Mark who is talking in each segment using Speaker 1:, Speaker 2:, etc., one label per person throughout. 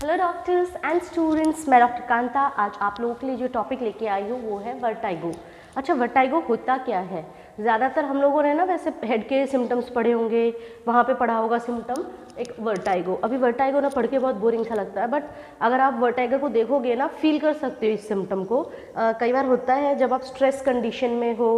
Speaker 1: Hello doctors and students, मैं doctor Kanta. आज आप लोगों के लिए जो टॉपिक लेके आई हूँ वो है वर्टाइगो। अच्छा, वर्टाइगो होता क्या है? ज़्यादातर हम लोगों ने ना वैसे हेड के सिम्टम्स पढ़े होंगे, वहाँ पे पढ़ा होगा सिम्टम एक वर्टाइगो। अभी वर्टाइगो ना पढ़ के बहुत बोरिंग सा लगता है, बट अगर आप वर्टाइगो को देखोगे ना, फील कर सकते हो इस सिम्टम को। कई बार होता है जब आप स्ट्रेस कंडीशन में हो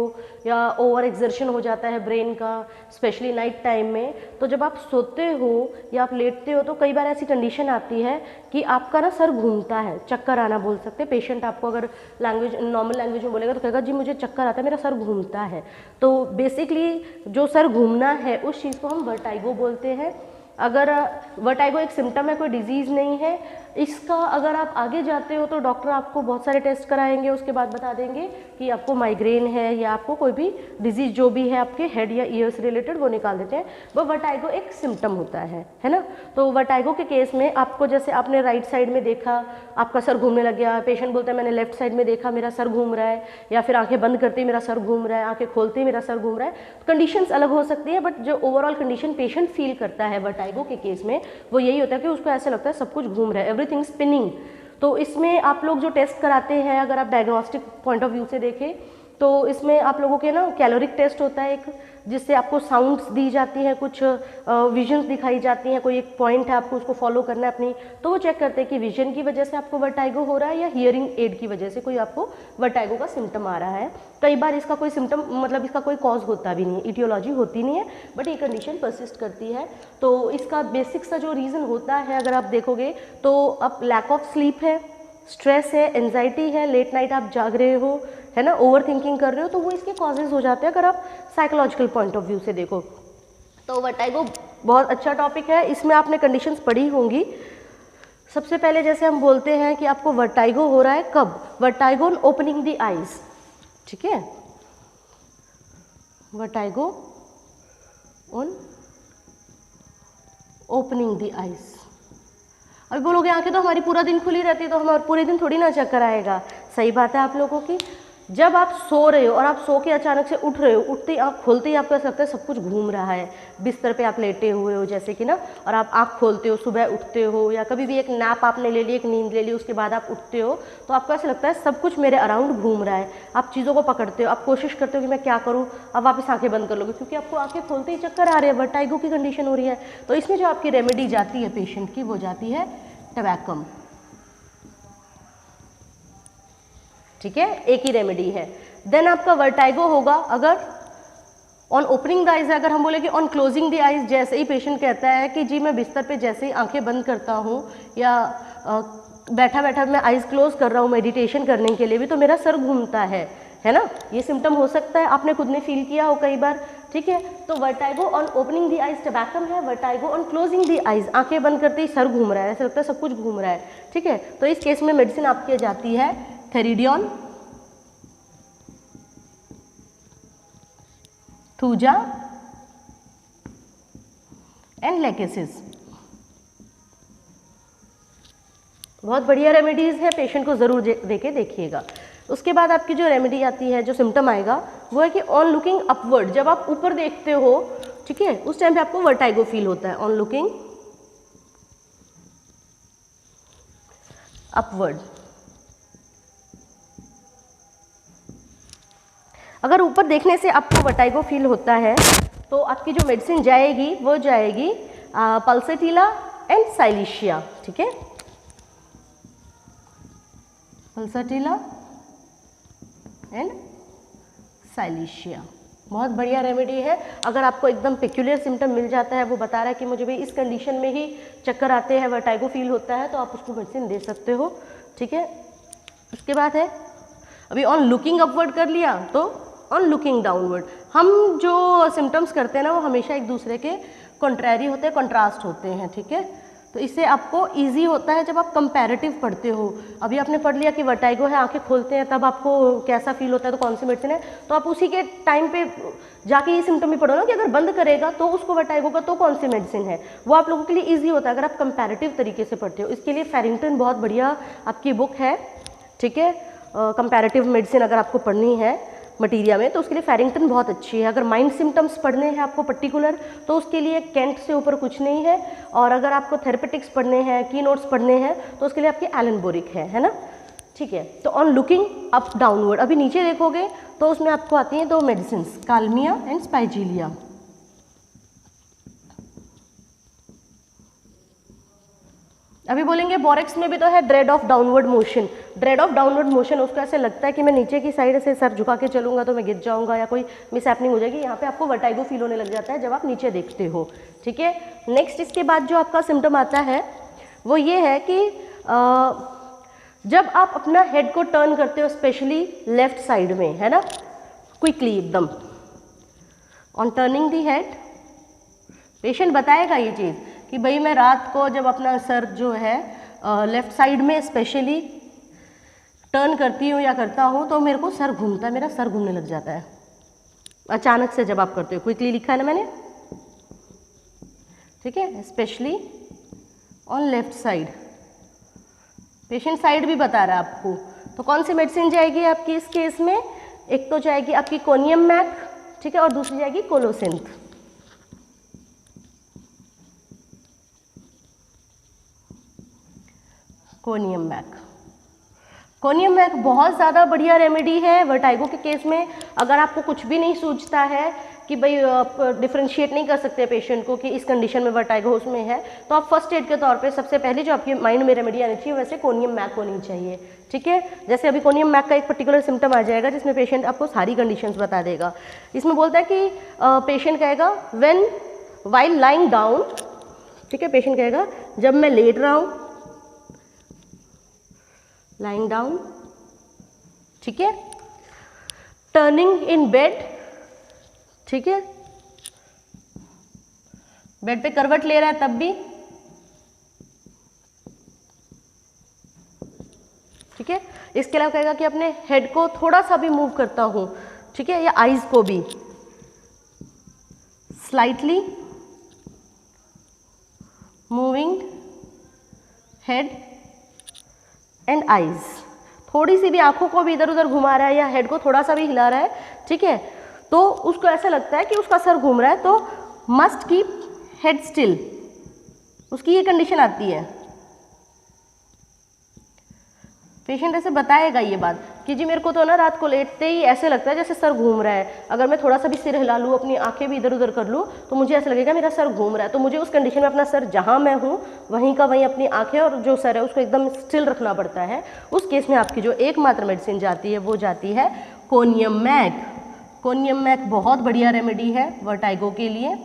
Speaker 1: या ओवर एक्सर्शन हो जाता है ब्रेन का, स्पेशली नाइट टाइम में। तो जब आप सोते हो या आप लेटते हो तो कई बार ऐसी कंडीशन आती है कि आपका ना सर घूमता है, चक्कर आना बोल सकते हैं। पेशेंट आपको अगर लैंग्वेज नॉर्मल लैंग्वेज में बोलेगा तो कहेगा जी मुझे चक्कर आता है, मेरा सर घूमता है। तो बेसिकली जो सर घूमना है उस चीज़ को हम वर्टाइगो बोलते हैं। अगर वर्टाइगो एक सिम्टम है, कोई डिजीज़ नहीं है। इसका अगर आप आगे जाते हो तो डॉक्टर आपको बहुत सारे टेस्ट कराएंगे, उसके बाद बता देंगे कि आपको माइग्रेन है या आपको कोई भी डिजीज़ जो भी है आपके हेड या ईयर से रिलेटेड वो निकाल देते हैं। वो वर्टाइगो एक सिम्टम होता है ना। तो वर्टाइगो के केस में आपको, जैसे आपने राइट साइड में देखा आपका सर घूमने लग गया, पेशेंट बोलता है मैंने लेफ्ट साइड में देखा मेरा सर घूम रहा है, या फिर आंखें बंद करते ही मेरा सर घूम रहा है, आंखें खोलते ही मेरा सर घूम रहा है। कंडीशंस अलग हो सकती है, बट जो ओवरऑल कंडीशन पेशेंट फील करता है वर्टाइगो के केस में वो यही होता है कि उसको ऐसे लगता है सब कुछ घूम रहा है, एवरीथिंग स्पिनिंग। तो इसमें आप लोग जो टेस्ट कराते हैं, अगर आप डायग्नोस्टिक पॉइंट ऑफ व्यू से देखें तो इसमें आप लोगों के ना कैलोरिक टेस्ट होता है एक, जिससे आपको साउंड्स दी जाती हैं, कुछ विजन्स दिखाई जाती हैं, कोई एक पॉइंट है आपको उसको फॉलो करना है अपनी। तो वो चेक करते हैं कि विजन की वजह से आपको वर्टाइगो हो रहा है या हियरिंग एड की वजह से कोई आपको वर्टाइगो का सिम्टम आ रहा है। कई बार इसका कोई सिम्टम मतलब इसका कोई कॉज होता भी नहीं है, इटियोलॉजी होती नहीं है, बट ये कंडीशन परसिस्ट करती है। तो इसका बेसिक सा जो रीज़न होता है अगर आप देखोगे तो अब लैक ऑफ स्लीप है, स्ट्रेस है, एंजाइटी है, लेट नाइट आप जाग रहे हो, है ना, ओवर थिंकिंग कर रहे हो, तो वो इसके कॉजेज हो जाते हैं अगर आप साइकोलॉजिकल पॉइंट ऑफ व्यू से देखो। तो वर्टाइगो बहुत अच्छा टॉपिक है, इसमें आपने कंडीशंस पढ़ी होंगी। सबसे पहले जैसे हम बोलते हैं कि आपको वर्टाइगो हो रहा है कब? Vertigo on opening the eyes, ठीक है, vertigo on opening the eyes. अभी बोलोगे आंखें तो हमारी पूरा दिन खुली रहती है तो हमारे पूरे दिन थोड़ी ना चक्कर आएगा। सही बात है आप लोगों की। जब आप सो रहे हो और आप सो के अचानक से उठ रहे हो, उठते ही आँख खोलते ही आपको ऐसा लगता है सब कुछ घूम रहा है। बिस्तर पे आप लेटे हुए हो जैसे कि ना, और आप आँख खोलते हो, सुबह उठते हो या कभी भी एक नैप आपने ले ली, एक नींद ले ली, उसके बाद आप उठते हो तो आपको ऐसा लगता है सब कुछ मेरे अराउंड घूम रहा है। आप चीज़ों को पकड़ते हो, आप कोशिश करते हो कि मैं क्या करूँ, अब वापस आँखें बंद कर लोगे क्योंकि आपको आँखें खोलते ही चक्कर आ रहे हैं, वर्टाइगो की कंडीशन हो रही है। तो इसमें जो आपकी रेमेडी जाती है पेशेंट की वो जाती है टबैकम, ठीक है, एक ही रेमेडी है। देन आपका वर्टाइगो होगा अगर ऑन ओपनिंग द आइज है। अगर हम बोले कि ऑन क्लोजिंग द आइज, जैसे ही पेशेंट कहता है कि जी मैं बिस्तर पे जैसे ही आंखें बंद करता हूँ या बैठा बैठा मैं आइज क्लोज कर रहा हूँ मेडिटेशन करने के लिए भी तो मेरा सर घूमता है ना, ये सिम्टम हो सकता है, आपने खुद ने फील किया हो कई बार, ठीक है। तो vertigo on opening the eyes tabacum है, vertigo on closing the eyes आंखें बंद करते ही सर घूम रहा है, ऐसा लगता है सब कुछ घूम रहा है, ठीक है। तो इस केस में मेडिसिन आपकी जाती है थेरिडियन, थूजा एंड लेकेसिस। बहुत बढ़िया रेमेडीज़ है, पेशेंट को ज़रूर देके देखिएगा। उसके बाद आपकी जो रेमेडी आती है, जो सिम्टम आएगा वो है कि ऑन लुकिंग अपवर्ड, जब आप ऊपर देखते हो, ठीक है, उस टाइम पे आपको वर्टाइगो फील होता है। ऑन लुकिंग अपवर्ड, अगर ऊपर देखने से आपको वर्टाइगो फील होता है तो आपकी जो मेडिसिन जाएगी वो जाएगी पल्सेटिला एंड साइलिशिया, ठीक है, पल्सेटिला एंड साइलिशिया। बहुत बढ़िया रेमेडी है। अगर आपको एकदम पेक्यूलियर सिम्टम मिल जाता है, वो बता रहा है कि मुझे भी इस कंडीशन में ही चक्कर आते हैं, वर्टाइगो फील होता है, तो आप उसको मेडिसिन दे सकते हो, ठीक है। उसके बाद है अभी ऑन लुकिंग अपवर्ड कर लिया तो ऑन लुकिंग डाउनवर्ड। हम जो सिम्टम्स करते हैं ना वो हमेशा एक दूसरे के कॉन्ट्रैरी होते हैं, कॉन्ट्रास्ट होते हैं, ठीक है। तो इससे आपको इजी होता है जब आप कंपैरेटिव पढ़ते हो। अभी आपने पढ़ लिया कि वर्टाइगो है, आंखें खोलते हैं तब आपको कैसा फील होता है, तो कौन सी मेडिसिन है, तो आप उसी के टाइम पे जाके ये सिम्टम भी पढ़ो ना कि अगर बंद करेगा तो उसको वर्टाइगो का तो कौन सी मेडिसिन है, वो आप लोगों के लिए ईजी होता है अगर आप कंपैरेटिव तरीके से पढ़ते हो। इसके लिए फेरिंगटन बहुत बढ़िया आपकी बुक है, ठीक है, कंपैरेटिव मेडिसिन अगर आपको पढ़नी है मटीरिया में, तो उसके लिए फैरिंगटन बहुत अच्छी है। अगर माइंड सिम्टम्स पढ़ने हैं आपको पर्टिकुलर, तो उसके लिए कैंट से ऊपर कुछ नहीं है। और अगर आपको थेरेपेटिक्स पढ़ने हैं, की नोट्स पढ़ने हैं, तो उसके लिए आपकी एलन बोरिक है ना, ठीक है। तो ऑन लुकिंग अप डाउनवर्ड, अभी नीचे देखोगे तो उसमें आपको आती हैं 2 मेडिसिन, काल्मिया एंड स्पाइजीलिया। अभी बोलेंगे बोरेक्स में भी तो है dread of downward motion. Dread of downward motion, उसको ऐसे लगता है कि मैं नीचे की साइड से सर झुका के चलूंगा तो मैं गिर जाऊंगा या कोई मिसहैपनिंग हो जाएगी। यहाँ पे आपको वर्टाइगो फील होने लग जाता है जब आप नीचे देखते हो, ठीक है। नेक्स्ट इसके बाद जो आपका सिम्टम आता है वो ये है कि जब आप अपना हेड को टर्न करते हो, स्पेशली लेफ्ट साइड में, है ना, क्विकली एकदम, on turning the head, patient बताएगा ये चीज़ कि भाई मैं रात को जब अपना सर जो है लेफ्ट साइड में स्पेशली टर्न करती हूँ या करता हूँ तो मेरे को सर घूमता है, मेरा सर घूमने लग जाता है अचानक से जब आप करते हो। क्विकली लिखा है ना मैंने, ठीक है, specially on left side. Patient side भी बता रहा है आपको। तो कौन सी मेडिसिन जाएगी आपकी इस केस में? एक तो जाएगी आपकी कोनियम मैक, ठीक है, और दूसरी जाएगी colocynth. Conium mac, Conium mac बहुत ज़्यादा बढ़िया रेमेडी है वर्टाइगो के केस में। अगर आपको कुछ भी नहीं सूझता है कि भाई आप डिफ्रेंशिएट नहीं कर सकते पेशेंट को कि इस कंडीशन में वर्टाइगो उसमें है, तो आप फर्स्ट एड के तौर पे सबसे पहले जो आपके माइंड में रेमेडी आनी चाहिए वैसे कोनियम मैक होनी चाहिए, ठीक है। जैसे अभी कोनियम मैक का एक पर्टिकुलर सिम्टम आ जाएगा जिसमें पेशेंट आपको सारी कंडीशंस बता देगा। इसमें बोलता है कि पेशेंट कहेगा व्हेन वाइल लाइंग डाउन, ठीक है, पेशेंट कहेगा जब मैं लेट रहा हूँ, लाइंग डाउन, ठीक है, टर्निंग इन बेड, ठीक है, बेड पे करवट ले रहा है तब भी, ठीक है। इसके अलावा कहेगा कि अपने हेड को थोड़ा सा भी मूव करता हूं, ठीक है, या आईज को भी slightly moving head and eyes, थोड़ी सी भी आंखों को भी इधर उधर घुमा रहा है या हेड को थोड़ा सा भी हिला रहा है, ठीक है, तो उसको ऐसा लगता है कि उसका सर घूम रहा है, तो मस्ट कीप हेड स्टिल, उसकी ये कंडीशन आती है। पेशेंट ऐसे बताएगा ये बात कि जी मेरे को तो ना रात को लेटते ही ऐसे लगता है जैसे सर घूम रहा है, अगर मैं थोड़ा सा भी सिर हिला लूँ, अपनी आंखें भी इधर उधर कर लूँ तो मुझे ऐसा लगेगा मेरा सर घूम रहा है। तो मुझे उस कंडीशन में अपना सर जहाँ मैं हूँ वहीं का वहीं अपनी आंखें और जो सर है उसको एकदम स्टिल रखना पड़ता है। उस केस में आपकी जो एकमात्र मेडिसिन जाती है वो जाती है कोनियम मैक। कोनियम मैक बहुत बढ़िया रेमेडी है वर्टाइगो के लिए।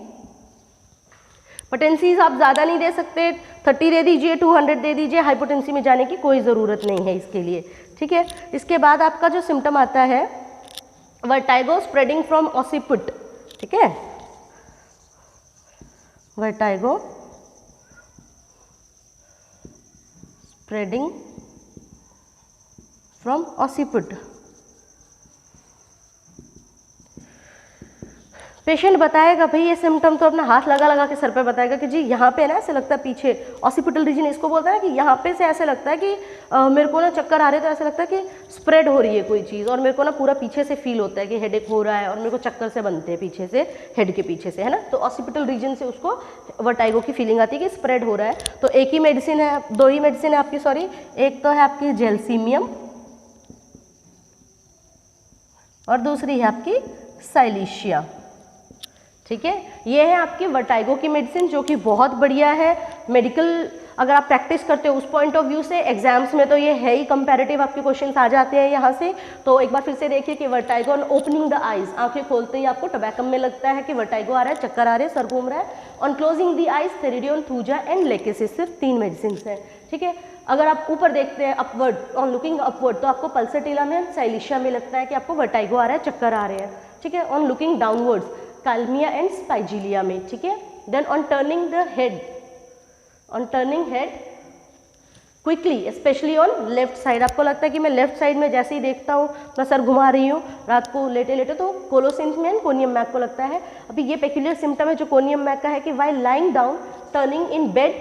Speaker 1: पोटेंसीज आप ज़्यादा नहीं दे सकते, 30 दे दीजिए, 200 दे दीजिए, हाइपोटेंसी में जाने की कोई ज़रूरत नहीं है इसके लिए, ठीक है। इसके बाद आपका जो सिम्टम आता है वर्टाइगो स्प्रेडिंग फ्रॉम ऑसिपिट, ठीक है, वर्टाइगो स्प्रेडिंग फ्रॉम ऑसिपिट। पेशेंट बताएगा भाई ये सिम्टम तो अपना हाथ लगा लगा के सर पे बताएगा कि जी यहाँ पे ना ऐसे लगता है पीछे ऑसिपिटल रीजन इसको बोलता है कि यहाँ पे से ऐसे लगता है कि मेरे को ना चक्कर आ रहे, तो ऐसे लगता है कि स्प्रेड हो रही है कोई चीज़, और मेरे को ना पूरा पीछे से फील होता है कि हेडेक हो रहा है और मेरे को चक्कर से बनते हैं पीछे से, हेड के पीछे से, है ना। तो ऑसिपिटल रीजन से उसको वर्टाइगो की फीलिंग आती है कि स्प्रेड हो रहा है। तो एक ही मेडिसिन है, 2 ही मेडिसिन है आपकी, सॉरी, एक तो है आपकी जेलसीमियम और दूसरी है आपकी साइलिशिया, ठीक है। ये है आपकी वर्टाइगो की मेडिसिन जो कि बहुत बढ़िया है। मेडिकल अगर आप प्रैक्टिस करते हो उस पॉइंट ऑफ व्यू से, एग्जाम्स में तो ये है ही, कंपैरेटिव आपके क्वेश्चंस आ जाते हैं यहाँ से। तो एक बार फिर से देखिए कि vertigo on opening the eyes, आंखें खोलते ही आपको टबैकम में लगता है कि वर्टाइगो आ रहा है, चक्कर आ रहे हैं, सर घूम रहा है। On closing the eyes theridion, thuja and lachesis, सिर्फ 3 मेडिसिन हैं, ठीक है। अगर आप ऊपर देखते हैं अपवर्ड, ऑन लुकिंग अपवर्ड, तो आपको पल्सटिला में, साइलिशिया में लगता है कि आपको वर्टाइगो आ रहा है, चक्कर आ रहे हैं, ठीक है। On looking downwards Kalmia and Spigelia में, ठीक है। Then on turning the head, on turning head quickly, specially on left side, आपको लगता है कि मैं लेफ्ट साइड में जैसे ही देखता हूँ मैं सर घुमा रही हूँ रात को लेटे लेटे, तो कोलोसिंथ में एंड कोनियम मैक को लगता है। अभी ये पेक्यूलियर सिम्टम है जो कोनियम मैक का है कि while lying down, turning in bed,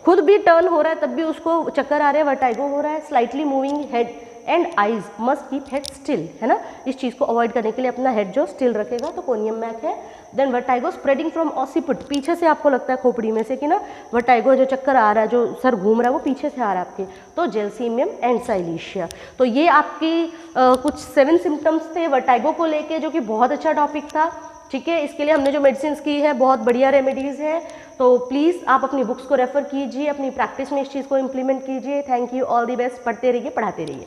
Speaker 1: खुद भी टर्न हो रहा है तब भी उसको चक्कर आ रहे हैं, वर्टाइगो हो रहा है, slightly moving head and eyes must keep head still, है ना, इस चीज़ को अवॉइड करने के लिए अपना हेड जो स्टिल रखेगा तो कोनियम मैक है। देन वर्टाइगो स्प्रेडिंग फ्रॉम ऑसिपिट, पीछे से आपको लगता है खोपड़ी में से कि ना वर्टाइगो जो चक्कर आ रहा है, जो सर घूम रहा है वो पीछे से आ रहा है आपके, तो जेलसीमियम एंड साइलीशिया। तो ये आपकी कुछ 7 सिम्टम्स थे वर्टाइगो को लेके, जो कि बहुत अच्छा टॉपिक था। ठीक है, इसके लिए हमने जो मेडिसिन की है बहुत बढ़िया रेमेडीज़ है। तो प्लीज़ आप अपनी बुक्स को रेफ़र कीजिए, अपनी प्रैक्टिस में इस चीज़ को इम्प्लीमेंट कीजिए। Thank you, all the best, पढ़ते रहिए, पढ़ाते रहिए।